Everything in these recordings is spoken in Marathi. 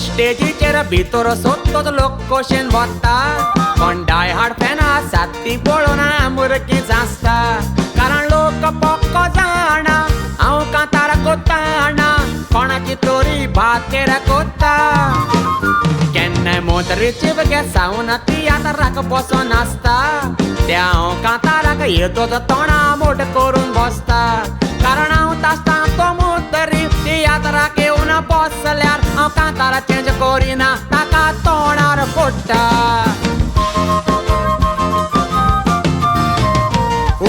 स्टेजीचेर भितर सोदतोच लोक कोशेन वता पण डाय हार्ड फॅन आसात ती पळोवन मुरकीच आसता कारण लोक पक्को जाणा हांव कांतार कोत्ताना कोणाची तोरी भातेर कोत्ता केन्नाय मोतरेची गेसावन तियात्राक बसोन आसता त्या हांव कांताराक येतोच तोंडा मोठ करून बसता कारण हांव तासता तो मोतरी तियात्राक येवन बसल्यार हांव कांतार चेंज करिना ताका तोंडार फोडटा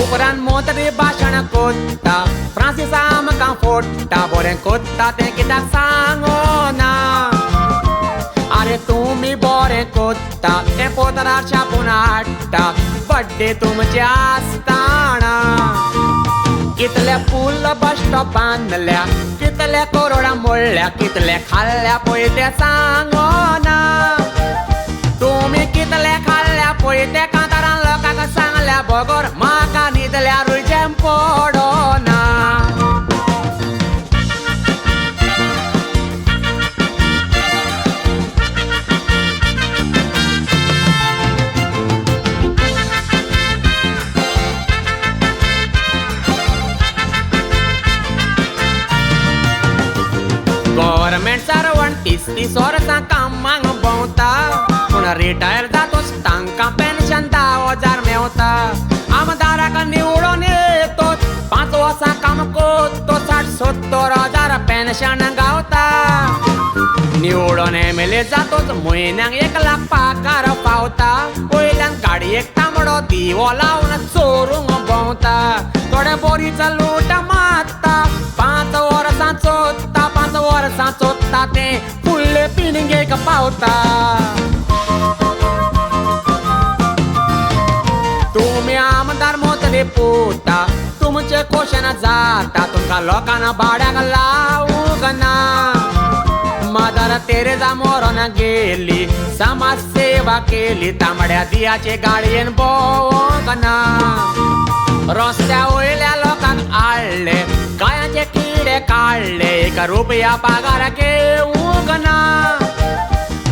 उपरांत मोतरी भाशण कोत्ता फ्रांसीस आमकां फोडटा बरें कोत्ता तें कित्याक सांगोना अरे तुमी बरें कोत्ता तें पोतरार छापून हाडटा बड्डे तुमचे आसताना कितले फूल बस स्टॉप बांदल्या कितले करोडा मोडल्या कितले खाल्ल्या पळय तें सांगोना तुमी कितले खाल्ल्या पळय तें कांतारान लोकांक सांगल्या बगर म्हाका न्हिदल्यारूय जेम पडोना गव्हर्मेंट सर्वंट 30 वर्सां कामाक भोंवता पूण रिटायर जातोच तांकां पेन्शन 10,000 मेवता आमदाराक निवडून येतोच 5 वर्सां काम करतो 60-70,000 पेन्शन गावता निवडून MLA जातोच म्हयन्याक 1 लाख पगार पावता पयल्यान गाडयेक तांबडो दिवो लावन चोरूंक भोंवता थोडे बोरीच लूट मारता 5 वर्सां चोत्ता 5 वर्सां चोत्ता तें फुडले पिळगेक पावता तुमी आमदार मोतले पोता तुमचे क्वेश्चन जाता तुमकां लोकांना भाड्याक लावूंक ना मदर तेरेजा मरोन गेली समाज सेवा केली तांबड्या दियाचे गाडयेन भोंवूंक ना रस्त्या वयल्या लोकांक हाडले काळ्याचे किडे काडले 1 रुपया पगार घेवूंक ना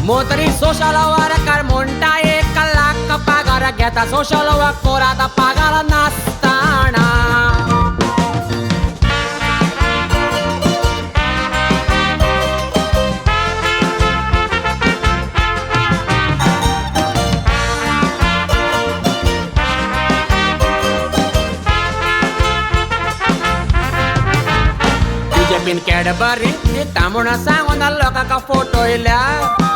मोतरी सोशल वर्कर म्हणटा 1 लाख पगार घेता सोशल वर्कर आतां पगार नासताना बीजेपीन कॅडबरी दिता म्हूण सांगून लोकांक फोटोयल्या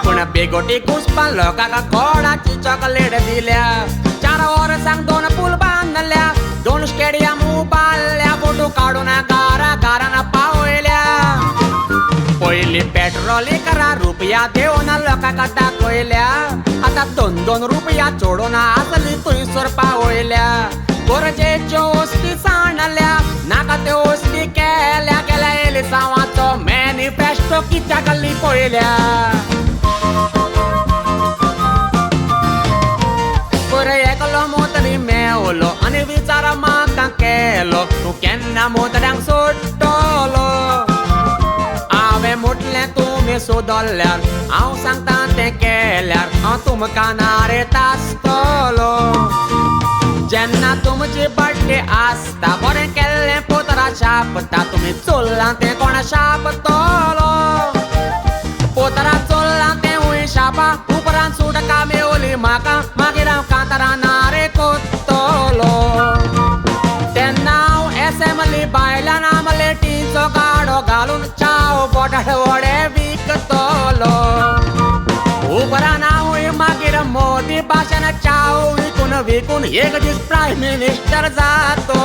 पूण बेगोटी घुसपान लोकांक गोडाची चॉकलेट दिल्या 4 वर्सांक 2 पूल बांदल्या 2 स्टेडियम उबारल्या फोटो काडून घरान पावयल्या पयलीं पेट्रोल 11 रुपया देवन लोकांक दाखयल्या आतां 2-2 रुपया चोडून आसली थंयसर पावयल्या गरजेच्यो वस्ती सांडल्या नाका त्यो वस्ती केल्या गेल्या एलिसांवाचो मॅनिफेस्टो कित्याक लिपयल्या बरें एकलो मोतरी मेवलो आनी विचार म्हाका केलो तूं केन्ना मोतऱ्यांक सोडटलो हांवें म्हटलें तुमी सोदल्ल्यार हांव सांगता तें केल्यार हांव तुमकां नारेत आसतलो जेन्ना तुमची बर्थडे आसता बरें केल्लें पोतरा शापता तुमी चोरलां तें कोण शापतलो पोतरा चोरलां तें हुंय शापा उपरांत सुटका मेवली म्हाका मागीर हांव कांतारां नारे कोत्तलो तेन्ना हांव एसेंब्ली भायल्यान आमलेटीचो गाडो घालून चाव बटाट वडे विकतलो उपरांत हांव मागीर मोदी भाशेन चाव विकून एक दीस प्रायम मिनिस्टर जातो